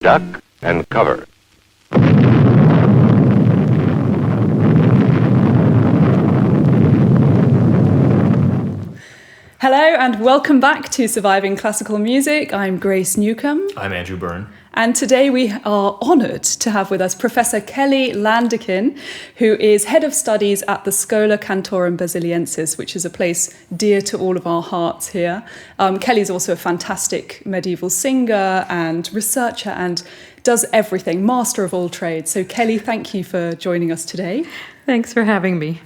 Duck and cover. Hello and welcome back to Surviving Classical Music. I'm Grace Newcomb. I'm Andrew Byrne. And today we are honoured to have with us Professor Kelly Landerkin, who is Head of Studies at the Schola Cantorum Basiliensis, which is a place dear to all of our hearts here. Kelly's also a fantastic medieval singer and researcher and does everything, master of all trades. So Kelly, thank you for joining us today. Thanks for having me.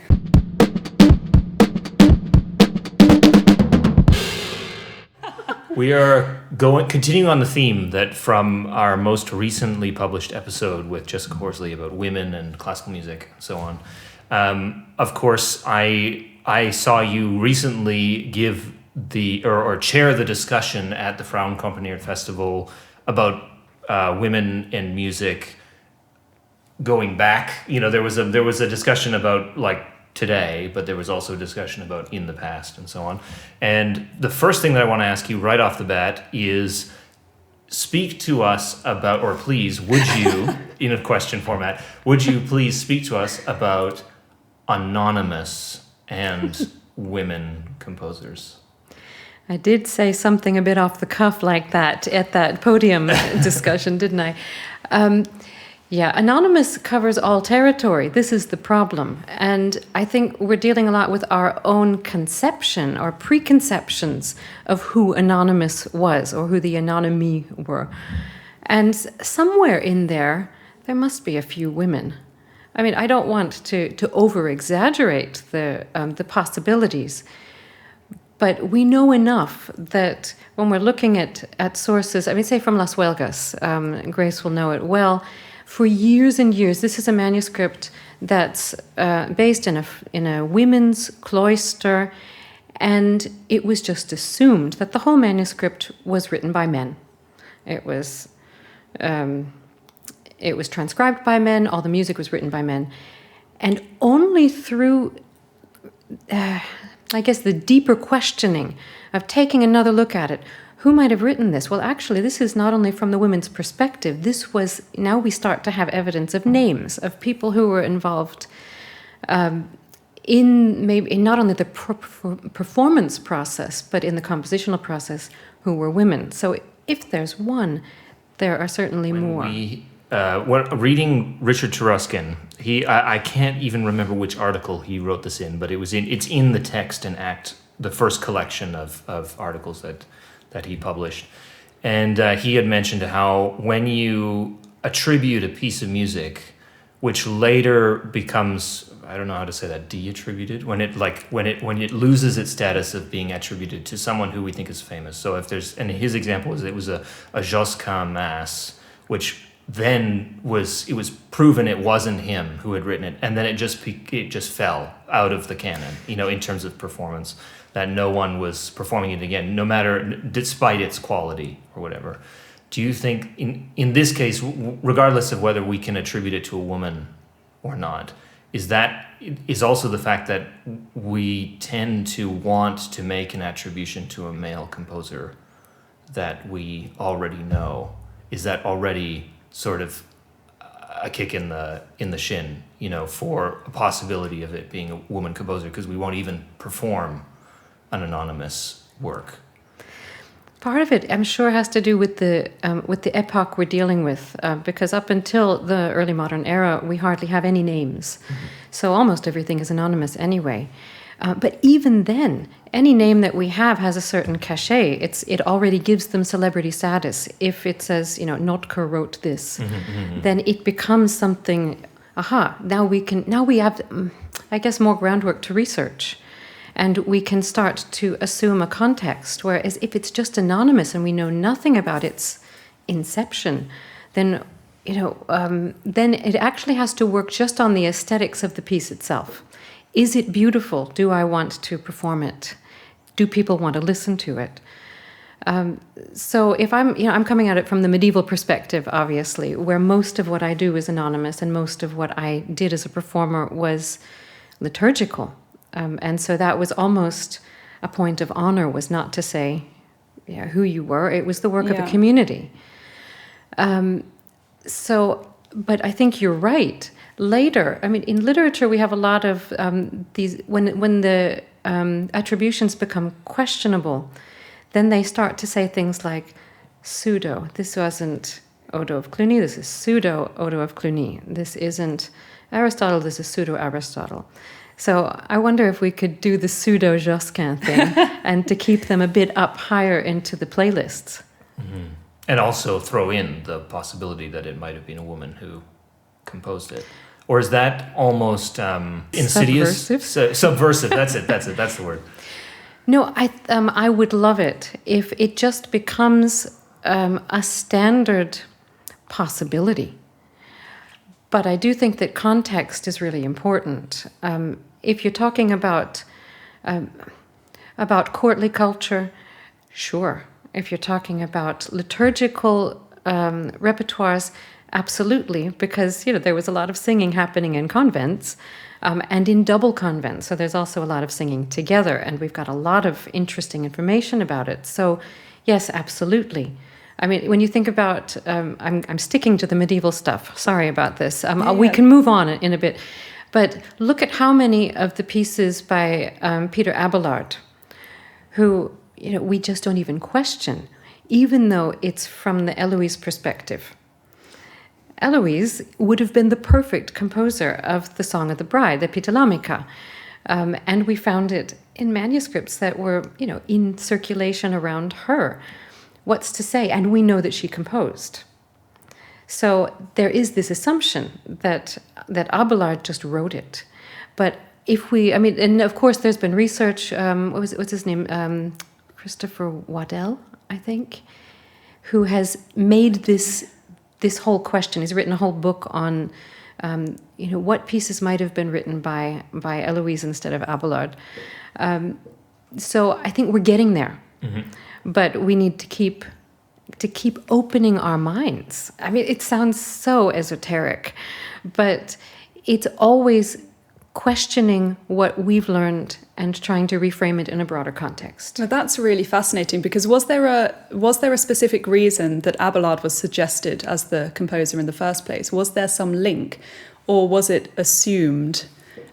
We are continuing on the theme that from our most recently published episode with Jessica Horsley about women and classical music and so on. Of course, I saw you recently give or chair the discussion at the Frauenkomponiert Festival about women in music going back. You know, there was a discussion about like today, but there was also a discussion about in the past and so on. And the first thing that I want to ask you right off the bat is speak to us about, or please, would you, in a question format, would you please speak to us about anonymous and women composers? I did say something a bit off the cuff like that at that podium discussion, didn't I? Yeah, anonymous covers all territory. This is the problem. And I think we're dealing a lot with our own conception or preconceptions of who anonymous was or who the anonymi were. And somewhere in there must be a few women. I mean, I don't want to over-exaggerate the possibilities, but we know enough that when we're looking at sources, I mean, say from Las Huelgas, Grace will know it well. For years and years, this is a manuscript that's based in a women's cloister, and it was just assumed that the whole manuscript was written by men. It was transcribed by men. All the music was written by men, and only through, I guess, the deeper questioning of taking another look at it. Who might have written this? Well, actually, this is not only from the women's perspective. Now we start to have evidence of names, of people who were involved in not only the performance process, but in the compositional process, who were women. So if there's one, there are certainly more. Reading Richard Taruskin, I can't even remember which article he wrote this in, but it's in the Text and Act, the first collection of articles that he published. And he had mentioned how when you attribute a piece of music, which later becomes, I don't know how to say that, de-attributed, when it loses its status of being attributed to someone who we think is famous. So if there's, and his example was, it was a Josquin mass, which then it was proven it wasn't him who had written it, and then it just fell out of the canon, in terms of performance, that no one was performing it again, no matter, despite its quality or whatever. Do you think in this case, regardless of whether we can attribute it to a woman or not, is also the fact that we tend to want to make an attribution to a male composer that we already know? Is that already sort of a kick in the shin, for a possibility of it being a woman composer, because we won't even perform an anonymous work? Part of it, I'm sure, has to do with the epoch we're dealing with, because up until the early modern era, we hardly have any names. Mm-hmm. So almost everything is anonymous anyway. But even then, any name that we have has a certain cachet. It already gives them celebrity status. If it says, Notker wrote this, then it becomes something. Now we have, I guess, more groundwork to research, and we can start to assume a context. Whereas if it's just anonymous and we know nothing about its inception, then then it actually has to work just on the aesthetics of the piece itself. Is it beautiful? Do I want to perform it? Do people want to listen to it? So if I'm coming at it from the medieval perspective, obviously, where most of what I do is anonymous and most of what I did as a performer was liturgical. And so that was almost a point of honor, was not to say who you were. It was the work of a community. But I think you're right. Later, I mean, in literature, we have a lot of these, when the attributions become questionable, then they start to say things like, pseudo, this wasn't Odo of Cluny, this is pseudo Odo of Cluny. This isn't Aristotle, this is pseudo Aristotle. So I wonder if we could do the pseudo Josquin thing and to keep them a bit up higher into the playlists. Mm-hmm. And also throw in the possibility that it might have been a woman who composed it. Or is that almost insidious? Subversive, that's the word. No, I would love it if it just becomes a standard possibility. But I do think that context is really important. If you're talking about courtly culture, sure. If you're talking about liturgical repertoires, absolutely, because there was a lot of singing happening in convents and in double convents. So there's also a lot of singing together, and we've got a lot of interesting information about it. So yes, absolutely. I mean, when you think about, I'm sticking to the medieval stuff. Sorry about this. We can move on in a bit. But look at how many of the pieces by Peter Abelard, who we just don't even question, even though it's from the Eloise perspective. Eloise would have been the perfect composer of the Song of the Bride, the Epithalamica. And we found it in manuscripts that were, in circulation around her. What's to say? And we know that she composed. So there is this assumption that Abelard just wrote it. But and of course there's been research, what's his name? Christopher Waddell, I think, who has made this whole question. He's written a whole book on, what pieces might have been written by Eloise instead of Abelard. So I think we're getting there. Mm-hmm. But we need to keep opening our minds. I mean, it sounds so esoteric, but it's always questioning what we've learned and trying to reframe it in a broader context. Now, that's really fascinating, because was there a specific reason that Abelard was suggested as the composer in the first place? Was there some link, or was it assumed?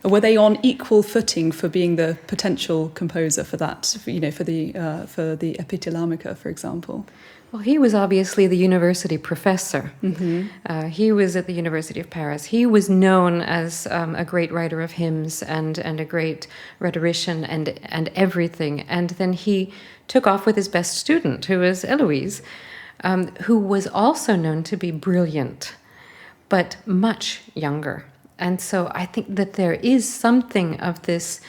Were they on equal footing for being the potential composer for that, for the Epithalamica, for example? Well, he was obviously the university professor. Mm-hmm. He was at the University of Paris. He was known as a great writer of hymns and a great rhetorician and everything. And then he took off with his best student, who was Eloise, who was also known to be brilliant, but much younger. And so I think that there is something of this.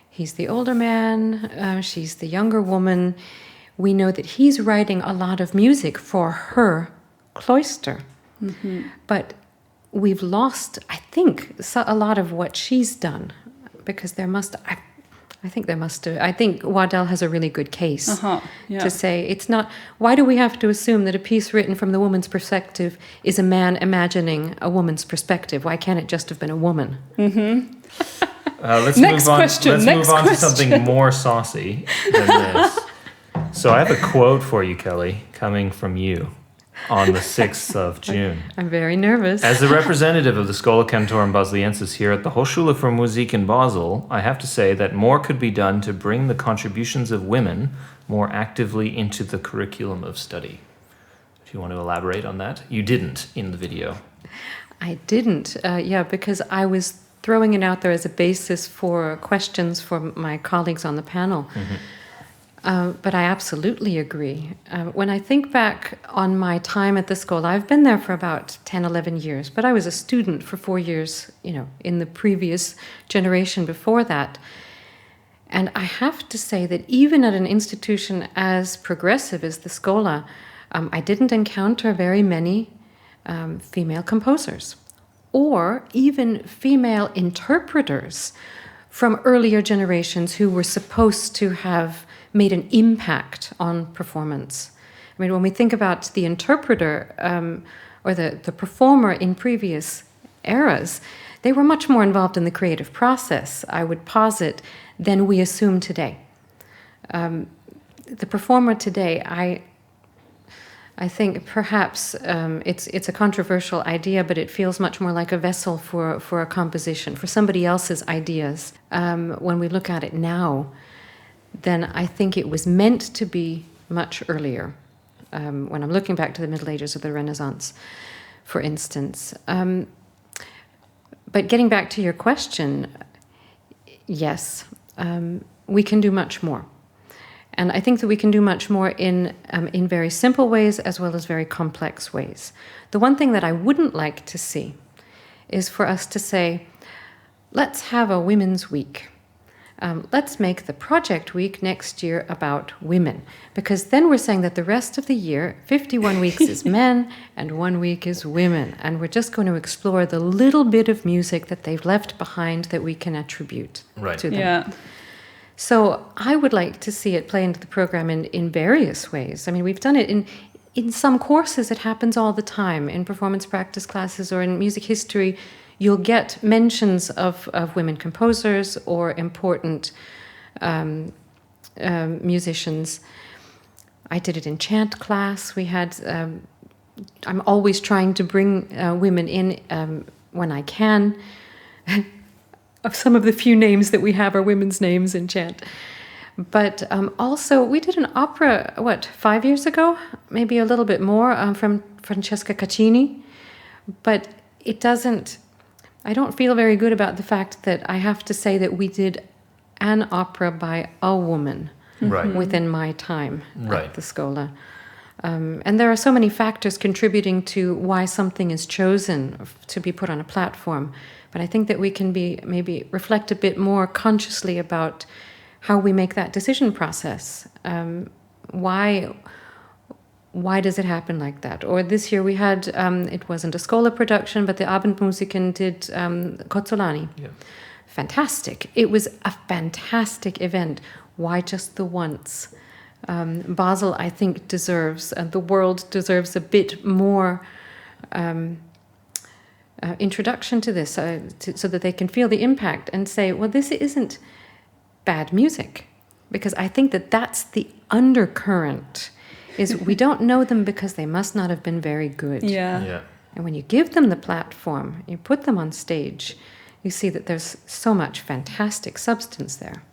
He's the older man, she's the younger woman. We know that he's writing a lot of music for her cloister. Mm-hmm. But we've lost, I think, a lot of what she's done, because I think Waddell has a really good case to say it's not. Why do we have to assume that a piece written from the woman's perspective is a man imagining a woman's perspective? Why can't it just have been a woman? Mm-hmm. Let's move on to something more saucy than this. So I have a quote for you, Kelly, coming from you on the 6th of June. I'm very nervous. As the representative of the Schola Cantorum Basiliensis here at the Hochschule für Musik in Basel, I have to say that more could be done to bring the contributions of women more actively into the curriculum of study. If you want to elaborate on that. You didn't in the video. I didn't, because I was throwing it out there as a basis for questions for my colleagues on the panel. Mm-hmm. But I absolutely agree. When I think back on my time at the school, I've been there for about 10, 11 years, but I was a student for 4 years, in the previous generation before that. And I have to say that even at an institution as progressive as the Schola, I didn't encounter very many female composers or even female interpreters from earlier generations who were supposed to have made an impact on performance. I mean, when we think about the interpreter or the performer in previous eras, they were much more involved in the creative process, I would posit, than we assume today. The performer today, I think perhaps it's a controversial idea, but it feels much more like a vessel for a composition, for somebody else's ideas. When we look at it now, then I think it was meant to be much earlier. When I'm looking back to the Middle Ages or the Renaissance, for instance. But getting back to your question, yes, we can do much more. And I think that we can do much more in very simple ways as well as very complex ways. The one thing that I wouldn't like to see is for us to say, let's have a Women's Week. Let's make the project week next year about women, because then we're saying that the rest of the year, 51 weeks is men and 1 week is women. And we're just going to explore the little bit of music that they've left behind that we can attribute to them. Yeah. So I would like to see it play into the program in various ways. I mean, we've done it in some courses. It happens all the time. In performance practice classes or in music history, you'll get mentions of women composers or important musicians. I did it in chant class. We had, I'm always trying to bring women in when I can. Of some of the few names that we have are women's names in chant. But also, we did an opera, 5 years ago? Maybe a little bit more, from Francesca Caccini. But it doesn't... I don't feel very good about the fact that I have to say that we did an opera by a woman within my time at the Schola. And there are so many factors contributing to why something is chosen to be put on a platform. But I think that we can maybe reflect a bit more consciously about how we make that decision process. Why does it happen like that? Or this year we had, it wasn't a Schola production, but the Abendmusiken did Cozzolani. Yeah. Fantastic. It was a fantastic event. Why just the once? Basel, I think, deserves, and the world deserves a bit more introduction to this, so that they can feel the impact and say, well, this isn't bad music. Because I think that that's the undercurrent, is we don't know them because they must not have been very good. Yeah. And when you give them the platform, you put them on stage, you see that there's so much fantastic substance there.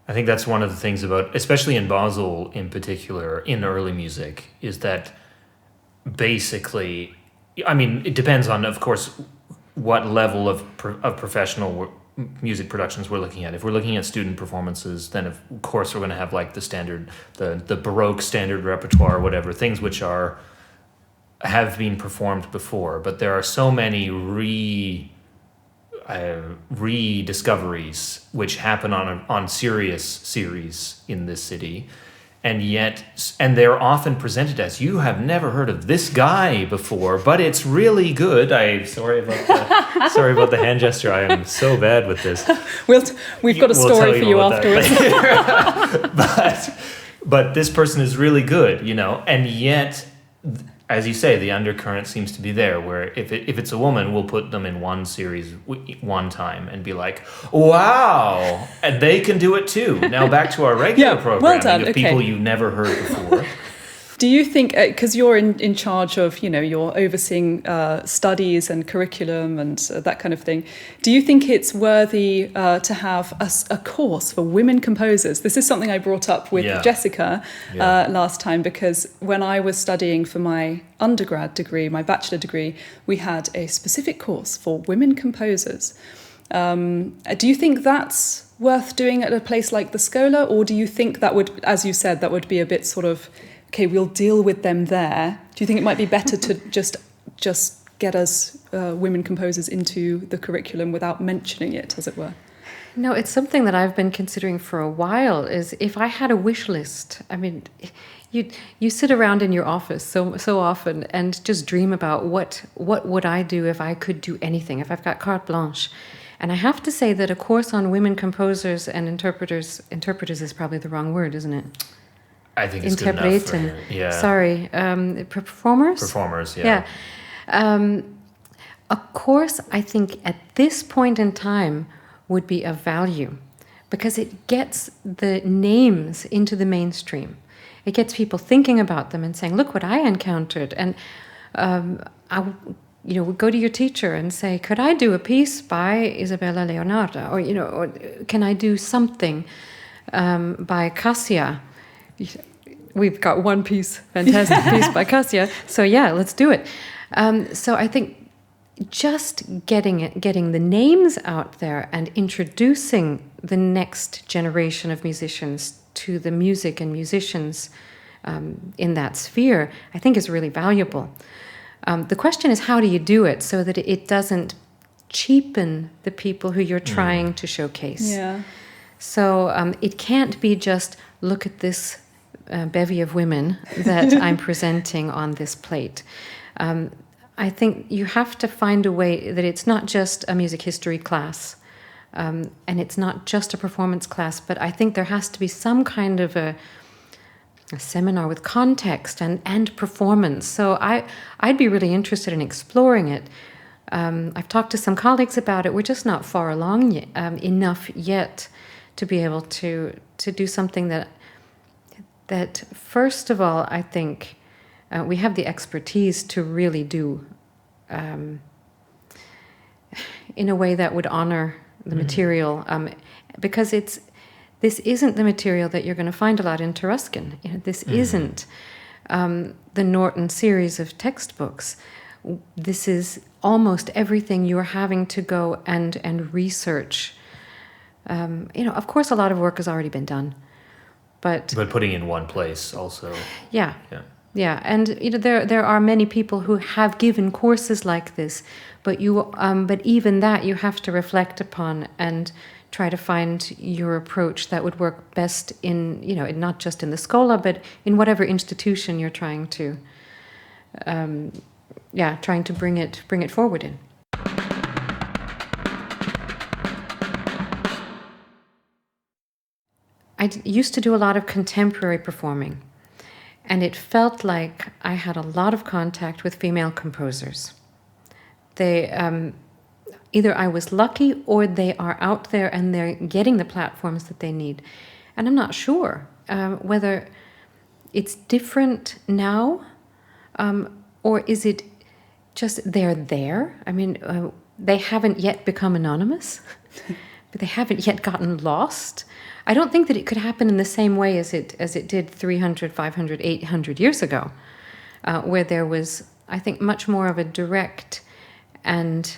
I think that's one of the things about, especially in Basel in particular, in early music, is that basically, I mean, it depends on, of course, what level of professional music productions we're looking at. If we're looking at student performances, then of course we're going to have like the standard, the Baroque standard repertoire, whatever, things which have been performed before. But there are so many rediscoveries which happen on serious series in this city, and they're often presented as, you have never heard of this guy before, but it's really good. Sorry about the hand gesture. I am so bad with this. We've got a story for you afterwards. But this person is really good, and yet, as you say, the undercurrent seems to be there, where if it's a woman, we'll put them in one series one time and be like, wow, and they can do it too. Now back to our regular programming of people you've never heard before. Do you think, because you're in charge of, you're overseeing studies and curriculum and that kind of thing, do you think it's worthy to have a course for women composers? This is something I brought up with Jessica last time, because when I was studying for my undergrad degree, my bachelor degree, we had a specific course for women composers. Do you think that's worth doing at a place like the Schola, or do you think that would, as you said, that would be a bit sort of, okay, we'll deal with them there? Do you think it might be better to just get us women composers into the curriculum without mentioning it, as it were? No, it's something that I've been considering for a while, is if I had a wish list. I mean, you sit around in your office so often and just dream about what would I do if I could do anything, if I've got carte blanche. And I have to say that a course on women composers and interpreters is probably the wrong word, isn't it? I think it's good enough for, Sorry, performers? Performers, yeah. A course, I think, at this point in time would be of value, because it gets the names into the mainstream. it gets people thinking about them and saying, look what I encountered. And we go to your teacher and say, could I do a piece by Isabella Leonarda? Or can I do something by Cassia? We've got one piece, fantastic piece by Cassia. So yeah, let's do it. So I think just getting the names out there and introducing the next generation of musicians to the music and musicians in that sphere, I think is really valuable. The question is, how do you do it so that it doesn't cheapen the people who you're trying to showcase? Yeah. So it can't be just, look at this bevy of women that I'm presenting on this plate. I think you have to find a way that it's not just a music history class, and it's not just a performance class, but I think there has to be some kind of a seminar with context and performance. So I'd be really interested in exploring it. I've talked to some colleagues about it. We're just not far along enough yet to be able to do something that first of all, I think we have the expertise to really do in a way that would honor the material, because this isn't the material that you're going to find a lot in Cheruscan. This isn't the Norton series of textbooks. This is almost everything you're having to go and research. Of course, a lot of work has already been done, but putting in one place also. Yeah. And there are many people who have given courses like this, but but even that you have to reflect upon and try to find your approach that would work best in not just in the Schola, but in whatever institution you're trying to bring it forward in. I used to do a lot of contemporary performing, and it felt like I had a lot of contact with female composers. They either I was lucky or they are out there and they're getting the platforms that they need. And I'm not sure whether it's different now or is it just they're there. I mean, they haven't yet become anonymous, but they haven't yet gotten lost. I don't think that it could happen in the same way as it did 300, 500, 800 years ago, where there was, I think, much more of a direct and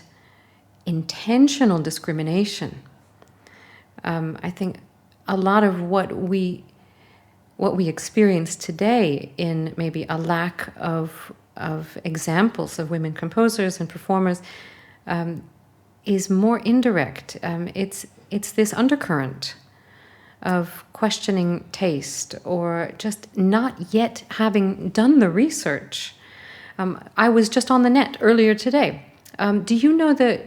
intentional discrimination. I think a lot of what we experience today in maybe a lack of examples of women composers and performers is more indirect. It's this undercurrent of questioning taste or just not yet having done the research. I was just on the net earlier today. Do you know the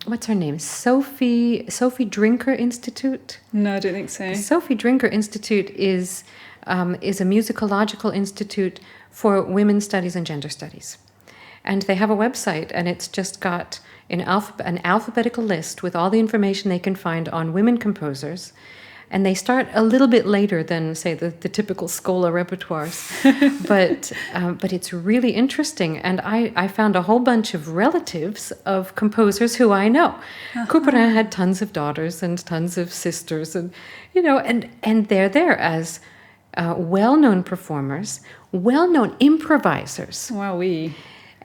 what's her name? Sophie Drinker Institute? No, I don't think so. Sophie Drinker Institute is a musicological institute for women's studies and gender studies. And they have a website, and it's just got an alphabetical list with all the information they can find on women composers. And they start a little bit later than, say, the typical Schola repertoires. But it's really interesting. And I found a whole bunch of relatives of composers who I know. Couperin had tons of daughters and tons of sisters. And, and they're there as well-known performers, well-known improvisers. Wowee.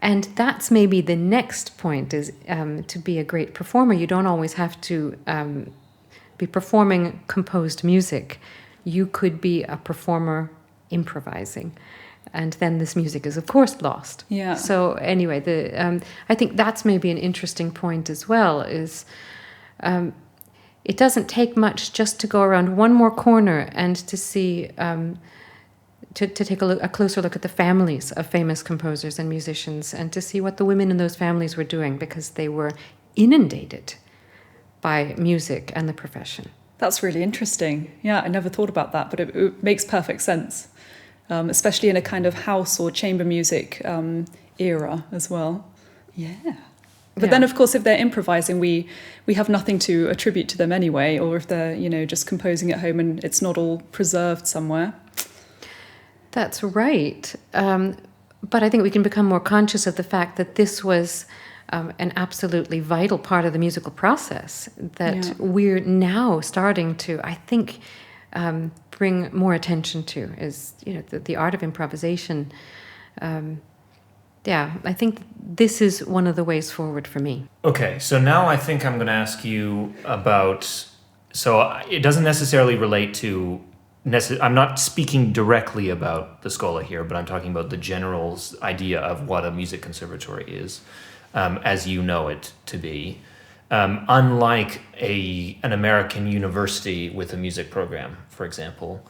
And that's maybe the next point, is to be a great performer. You don't always have to be performing composed music. You could be a performer improvising. And then this music is, of course, lost. Yeah. So anyway, I think that's maybe an interesting point as well, is it doesn't take much just to go around one more corner and to see... To take a closer look at the families of famous composers and musicians and to see what the women in those families were doing, because they were inundated by music and the profession. That's really interesting. Yeah, I never thought about that, but it makes perfect sense, especially in a kind of house or chamber music era as well. Yeah. But then, of course, if they're improvising, we have nothing to attribute to them anyway, or if they're, just composing at home and it's not all preserved somewhere. That's right. But I think we can become more conscious of the fact that this was an absolutely vital part of the musical process that we're now starting to, I think, bring more attention to, is the art of improvisation. I think this is one of the ways forward for me. Okay, so now I think I'm going to ask you about, so it doesn't necessarily relate to, I'm not speaking directly about the Schola here, but I'm talking about the general idea of what a music conservatory is, as you know it to be. Unlike an American university with a music program, for example,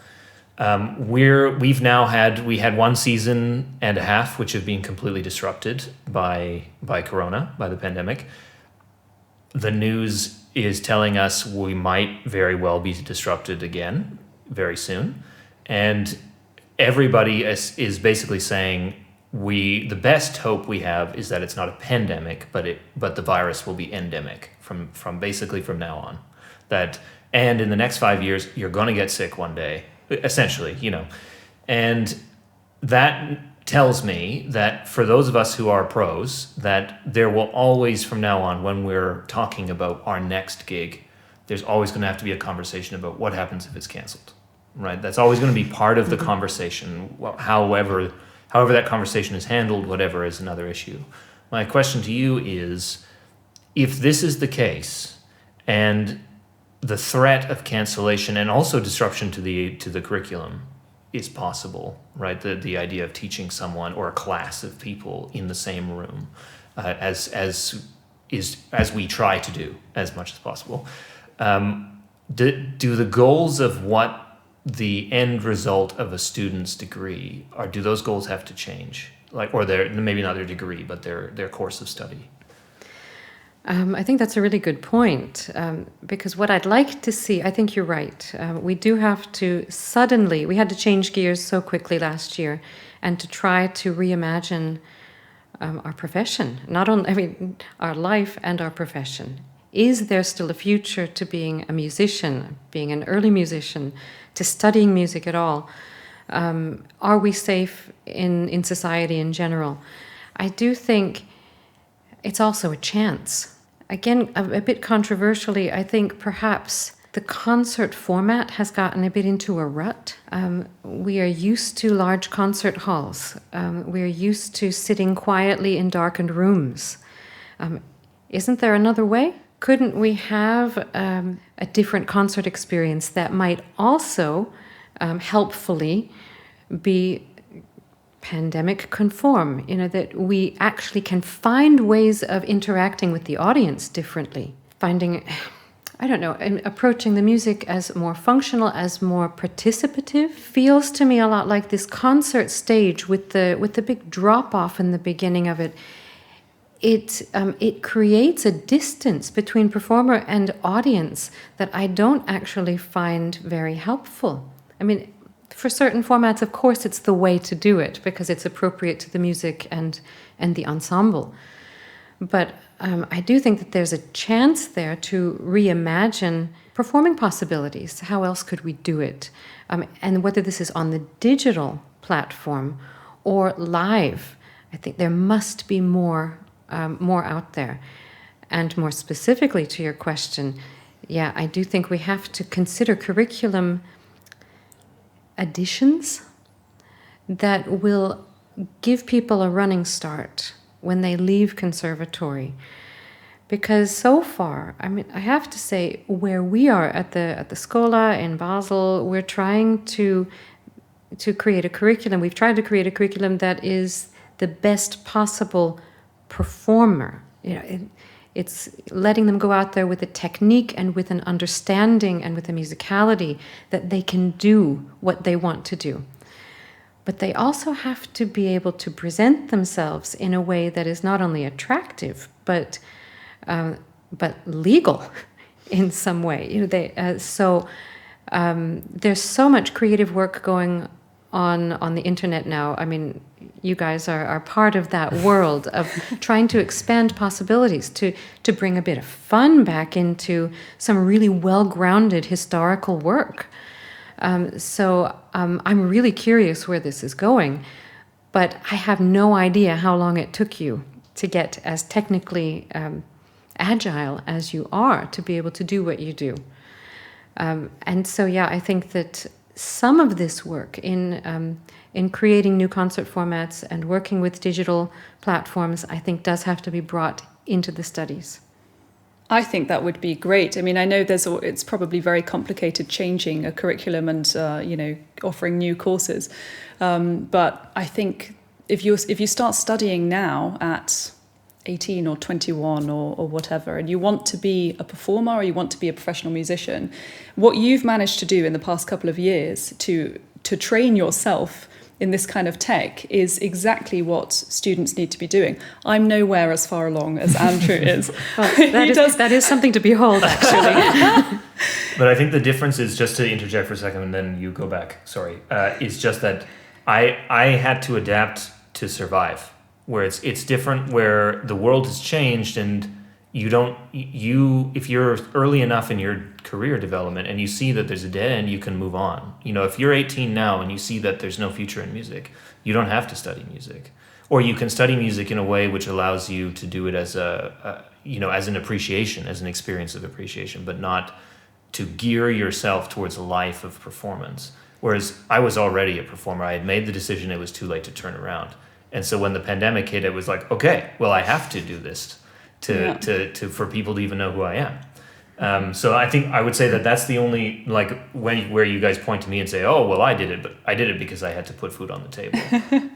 we had 1 season and a half which have been completely disrupted by Corona, by the pandemic. The news is telling us we might very well be disrupted again very soon, and everybody is basically saying the best hope we have is that it's not a pandemic, but the virus will be endemic from basically from now on. And in the next 5 years, you're going to get sick one day, essentially, And that tells me that for those of us who are pros, that there will always, from now on, when we're talking about our next gig, there's always going to have to be a conversation about what happens if it's canceled, right? That's always going to be part of the conversation. Well, however that conversation is handled, whatever, is another issue. My question to you is, if this is the case, and the threat of cancellation and also disruption to the curriculum is possible, right? The idea of teaching someone or a class of people in the same room, as we try to do as much as possible. Do the goals of what the end result of a student's degree do those goals have to change? Or maybe not their degree, but their course of study? I think that's a really good point, because what I'd like to see, I think you're right. We do have to we had to change gears so quickly last year, and to try to reimagine our profession, our life and our profession. Is there still a future to being a musician, being an early musician, to studying music at all? Are we safe in society in general? I do think it's also a chance. Again, a bit controversially, I think perhaps the concert format has gotten a bit into a rut. We are used to large concert halls. We are used to sitting quietly in darkened rooms. Isn't there another way? Couldn't we have a different concert experience that might also helpfully be pandemic conform, that we actually can find ways of interacting with the audience differently, approaching the music as more functional, as more participative? Feels to me a lot like this concert stage with the big drop off in the beginning of it. It creates a distance between performer and audience that I don't actually find very helpful. For certain formats, of course, it's the way to do it because it's appropriate to the music and the ensemble. But I do think that there's a chance there to reimagine performing possibilities. How else could we do it? And whether this is on the digital platform or live, I think there must be more out there. And more specifically to your question, I do think we have to consider curriculum additions that will give people a running start when they leave conservatory. Because so far, I have to say, where we are at the Schola in Basel, we're trying to create a curriculum. We've tried to create a curriculum that is the best possible performer. It's letting them go out there with a technique and with an understanding and with a musicality that they can do what they want to do. But they also have to be able to present themselves in a way that is not only attractive, but legal in some way. There's so much creative work going on the internet now. I mean, you guys are part of that world of trying to expand possibilities, to bring a bit of fun back into some really well-grounded historical work. So I'm really curious where this is going, but I have no idea how long it took you to get as technically agile as you are to be able to do what you do. And so, yeah, I think that some of this work in creating new concert formats and working with digital platforms, I think does have to be brought into the studies. I think that would be great. I mean, I know it's probably very complicated changing a curriculum and offering new courses, but I think if you start studying now at 18 or 21 or whatever, and you want to be a performer or you want to be a professional musician, what you've managed to do in the past couple of years to train yourself in this kind of tech is exactly what students need to be doing. I'm nowhere as far along as Andrew is. Well, that is something to behold, actually. But I think the difference is, just to interject for a second and then you go back, sorry, is just that I had to adapt to survive, where it's different, where the world has changed and if you're early enough in your career development and you see that there's a dead end, you can move on. If you're 18 now and you see that there's no future in music, you don't have to study music. Or you can study music in a way which allows you to do it as as an appreciation, as an experience of appreciation, but not to gear yourself towards a life of performance. Whereas I was already a performer. I had made the decision it was too late to turn around. And so when the pandemic hit, it was like, okay, well, I have to do this for people to even know who I am. So I think I would say that that's the only, where you guys point to me and say, oh, well, I did it, but I did it because I had to put food on the table.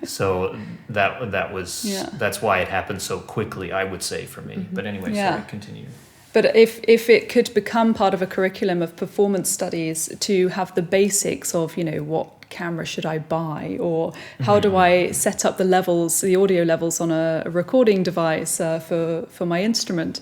So that's why it happened so quickly, I would say, for me. Mm-hmm. But anyway, sorry, continue. But if it could become part of a curriculum of performance studies to have the basics of, what camera should I buy, or how do I set up the audio levels on a recording device for my instrument.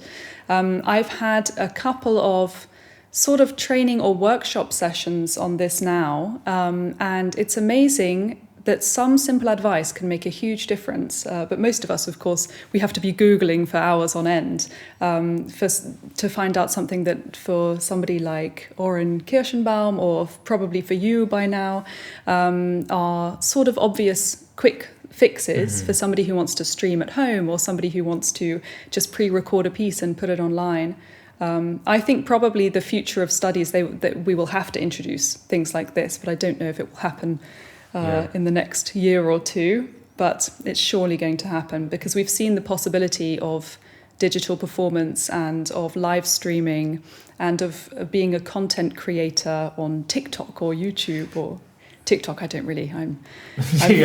I've had a couple of sort of training or workshop sessions on this now, and it's amazing that some simple advice can make a huge difference. But most of us, of course, we have to be Googling for hours on end to find out something that for somebody like Oren Kirschenbaum, or probably for you by now, are sort of obvious quick fixes for somebody who wants to stream at home or somebody who wants to just pre-record a piece and put it online. I think probably the future of studies, that we will have to introduce things like this, but I don't know if it will happen in the next year or two, but it's surely going to happen because we've seen the possibility of digital performance and of live streaming and of being a content creator on TikTok or YouTube or TikTok. I'm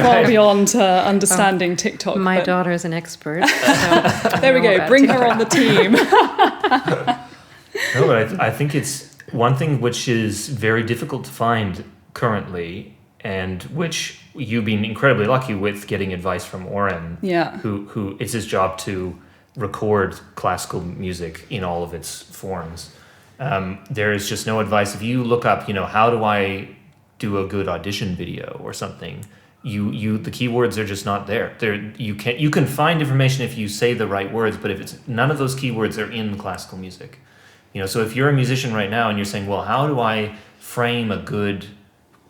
far beyond understanding TikTok. My daughter is an expert. So there we go. Bring her on the team. No, but I think it's one thing which is very difficult to find currently, and which you've been incredibly lucky with getting advice from Oren, who it's his job to record classical music in all of its forms. There is just no advice. If you look up, how do I do a good audition video or something, the keywords are just not there. You can find information if you say the right words, but if none of those keywords are in classical music. So if you're a musician right now and you're saying, well, how do I frame a good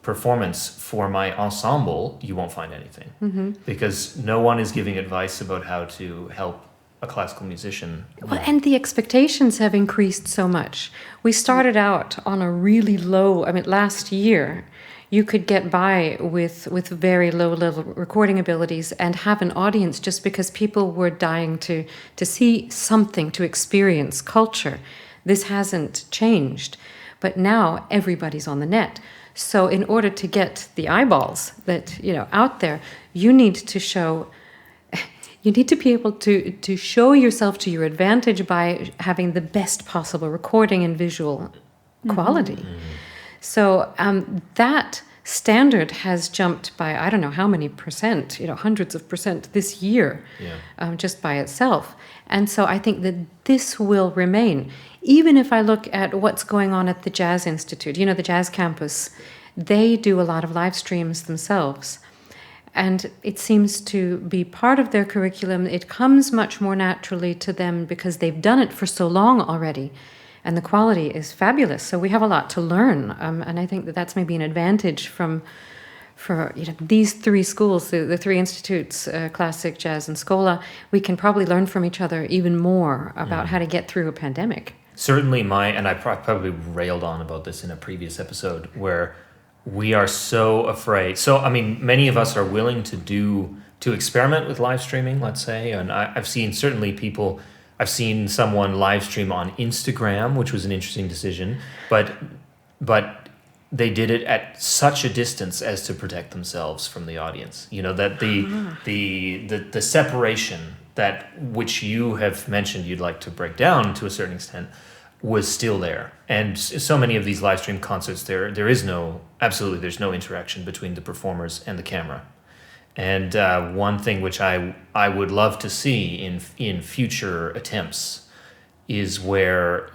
performance for my ensemble, you won't find anything because no one is giving advice about how to help a classical musician. Well, and the expectations have increased so much. We started out on a really low, last year, you could get by with very low level recording abilities and have an audience just because people were dying to see something, to experience culture. This hasn't changed, but now everybody's on the net. So in order to get the eyeballs that out there, you need to be able to show yourself to your advantage by having the best possible recording and visual quality. So that standard has jumped by I don't know how many percent, hundreds of percent this year, just by itself. And so I think that this will remain. Even if I look at what's going on at the Jazz Institute, the Jazz Campus, they do a lot of live streams themselves. And it seems to be part of their curriculum. It comes much more naturally to them because they've done it for so long already. And the quality is fabulous. So we have a lot to learn. And I think that that's maybe an advantage for these three schools, the three institutes, classic, jazz, and Schola. We can probably learn from each other even more about how to get through a pandemic. Certainly and I probably railed on about this in a previous episode, where we are so afraid. So, I mean, many of us are willing to experiment with live streaming, let's say. And I've seen someone live stream on Instagram, which was an interesting decision, but they did it at such a distance as to protect themselves from the audience. You know, that the separation that which you have mentioned you'd like to break down to a certain extent was still there. And so many of these live stream concerts, there's no interaction between the performers and the camera. And one thing which I would love to see in future attempts is where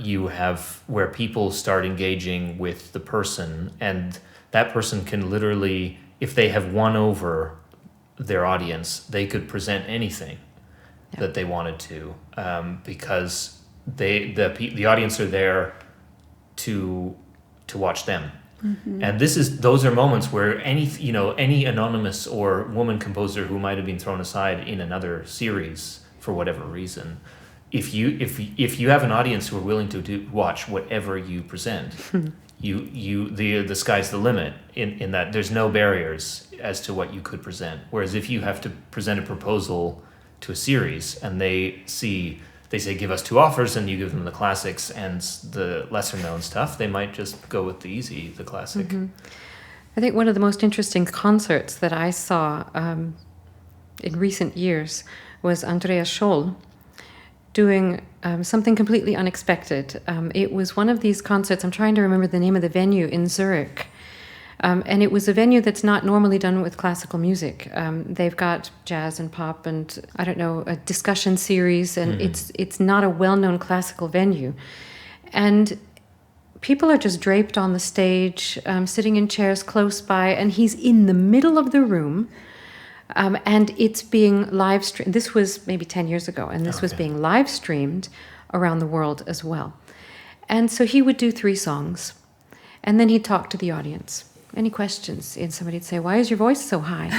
people start engaging with the person, and that person can literally, if they have won over their audience, they could present anything that they wanted to, because the audience are there to watch them. Mm-hmm. And those are moments where any anonymous or woman composer who might have been thrown aside in another series for whatever reason, if you have an audience who are willing to watch whatever you present, the sky's the limit in that there's no barriers as to what you could present. Whereas if you have to present a proposal to a series and they say give us two offers, and you give them the classics and the lesser known stuff, they might just go with the classic. Mm-hmm. I think one of the most interesting concerts that I saw in recent years was Andreas Scholl doing something completely unexpected. It was one of these concerts, I'm trying to remember the name of the venue, in Zurich. And it was a venue that's not normally done with classical music. They've got jazz and pop and, I don't know, a discussion series, and it's not a well-known classical venue. And people are just draped on the stage, sitting in chairs close by, and he's in the middle of the room. And it's being live streamed. This was maybe 10 years ago, and this was being live streamed around the world as well. And so he would do 3 songs, and then he'd talk to the audience. Any questions? And somebody'd say, "Why is your voice so high?"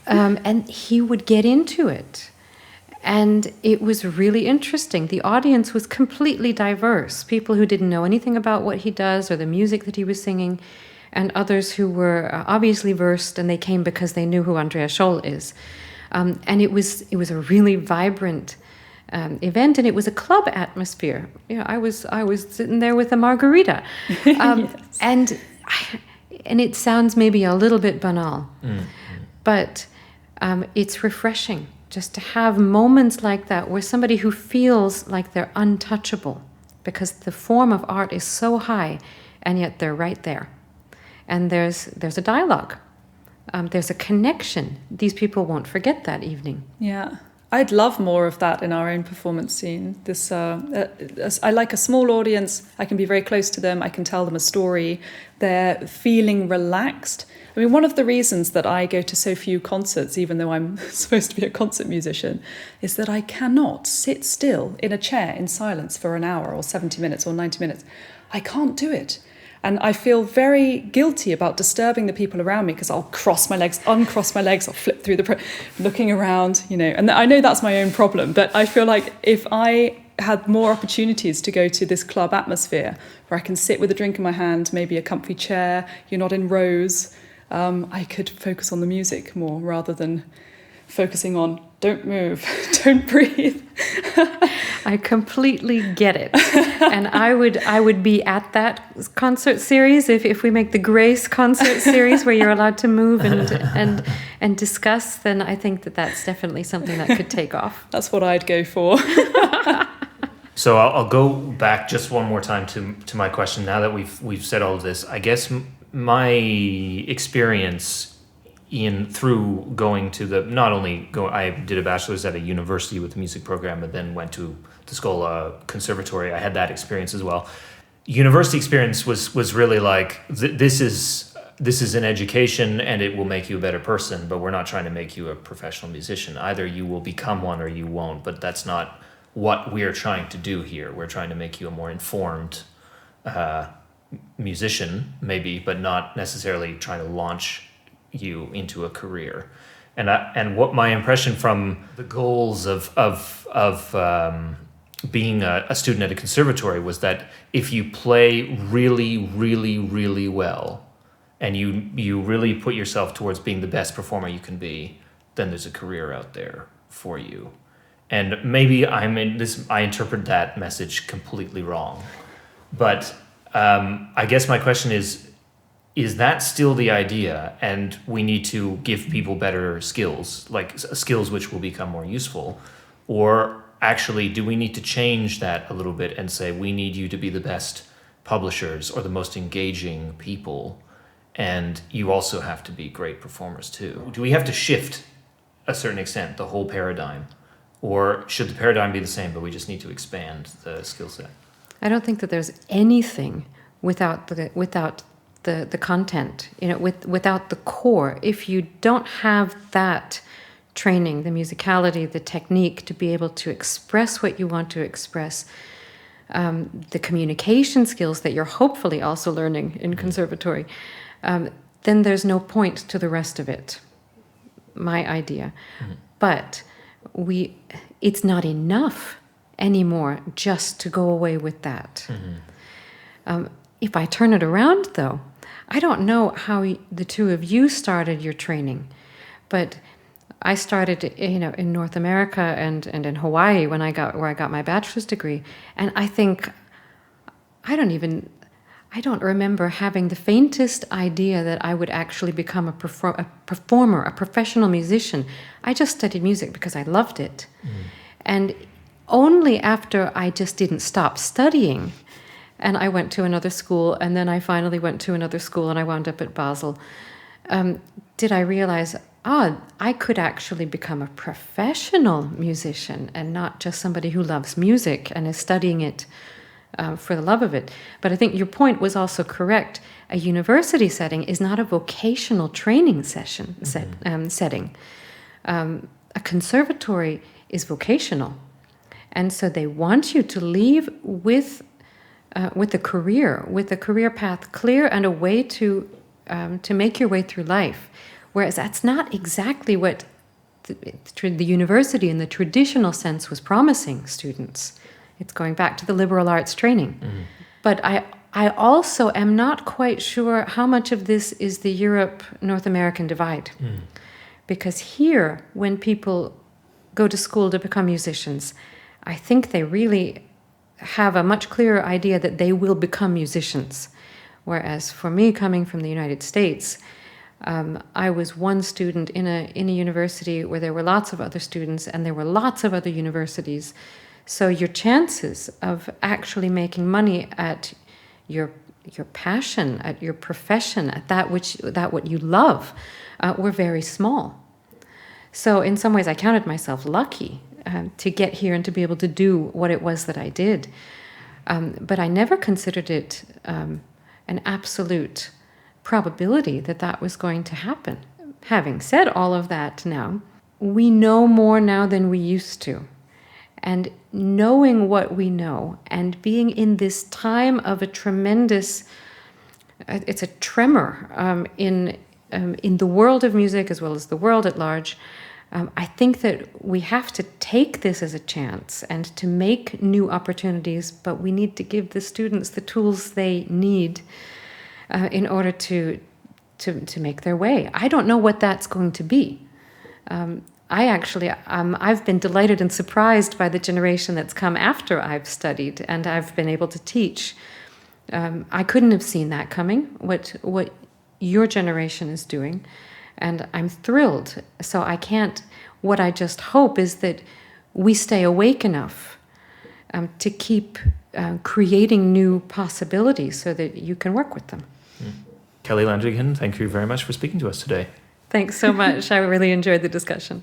And he would get into it. And it was really interesting. The audience was completely diverse. People who didn't know anything about what he does or the music that he was singing, and others who were obviously versed, and they came because they knew who Andreas Scholl is. And it was a really vibrant event, and it was a club atmosphere. You know, I was sitting there with a margarita, yes. and it sounds maybe a little bit banal, but it's refreshing just to have moments like that where somebody who feels like they're untouchable because the form of art is so high, and yet they're right there. And there's a dialogue. There's a connection. These people won't forget that evening. Yeah. I'd love more of that in our own performance scene. I like a small audience. I can be very close to them. I can tell them a story. They're feeling relaxed. I mean, one of the reasons that I go to so few concerts, even though I'm supposed to be a concert musician, is that I cannot sit still in a chair in silence for an hour or 70 minutes or 90 minutes. I can't do it. And I feel very guilty about disturbing the people around me because I'll cross my legs, uncross my legs, I'll flip through looking around, and I know that's my own problem, but I feel like if I had more opportunities to go to this club atmosphere where I can sit with a drink in my hand, maybe a comfy chair, you're not in rows, I could focus on the music more rather than focusing on don't move, don't breathe. I completely get it. And I would be at that concert series if we make the Grace concert series where you're allowed to move and discuss, then I think that's definitely something that could take off. That's what I'd go for. So I'll go back just one more time to my question now that we've said all of this. I guess my experience through going to I did a bachelor's at a university with a music program, and then went to the Schola Conservatory. I had that experience as well. university experience was really like, this is an education and it will make you a better person, but we're not trying to make you a professional musician. Either you will become one or you won't, but that's not what we're trying to do here. We're trying to make you a more informed musician, maybe, but not necessarily trying to launch you into a career. And what my impression from the goals of being a student at a conservatory was that if you play really, really, really well, and you really put yourself towards being the best performer you can be, then there's a career out there for you. And maybe I interpret that message completely wrong. But I guess my question is that still the idea? And we need to give people better skills, like skills which will become more useful? Or actually, do we need to change that a little bit and say, we need you to be the best publishers or the most engaging people, and you also have to be great performers too? Do we have to shift, a certain extent, the whole paradigm? Or should the paradigm be the same, but we just need to expand the skill set? I don't think that there's anything without the content, without the core. If you don't have that training, the musicality, the technique to be able to express what you want to express, the communication skills that you're hopefully also learning in conservatory, then there's no point to the rest of it, my idea. Mm-hmm. But it's not enough anymore just to go away with that. Mm-hmm. If I turn it around, though, I don't know how the two of you started your training, but I started, in North America and in Hawaii where I got my bachelor's degree, and I think I don't remember having the faintest idea that I would actually become a performer, a professional musician. I just studied music because I loved it, and only after I just didn't stop studying, and I went to another school, and then I finally went to another school, and I wound up at Basel, did I realize, I could actually become a professional musician and not just somebody who loves music and is studying it for the love of it. But I think your point was also correct. A university setting is not a vocational training setting. A conservatory is vocational. And so they want you to leave with a career path clear and a way to make your way through life. Whereas that's not exactly what the university in the traditional sense was promising students. It's going back to the liberal arts training. Mm-hmm. But I also am not quite sure how much of this is the Europe-North American divide. Mm. Because here, when people go to school to become musicians, I think they really have a much clearer idea that they will become musicians. Whereas for me, coming from the United States, I was one student in a university where there were lots of other students and there were lots of other universities. So your chances of actually making money at your passion, at your profession, at that what you love, were very small. So in some ways I counted myself lucky to get here and to be able to do what it was that I did. But I never considered it an absolute probability that was going to happen. Having said all of that now, we know more now than we used to. And knowing what we know and being in this time of a tremendous, it's a tremor in the world of music as well as the world at large, I think that we have to take this as a chance and to make new opportunities, but we need to give the students the tools they need in order to make their way. I don't know what that's going to be. I've been delighted and surprised by the generation that's come after I've studied and I've been able to teach. I couldn't have seen that coming, what your generation is doing, and I'm thrilled. So what I just hope is that we stay awake enough to keep creating new possibilities so that you can work with them. Kelly Landerkin, thank you very much for speaking to us today. Thanks so much. I really enjoyed the discussion.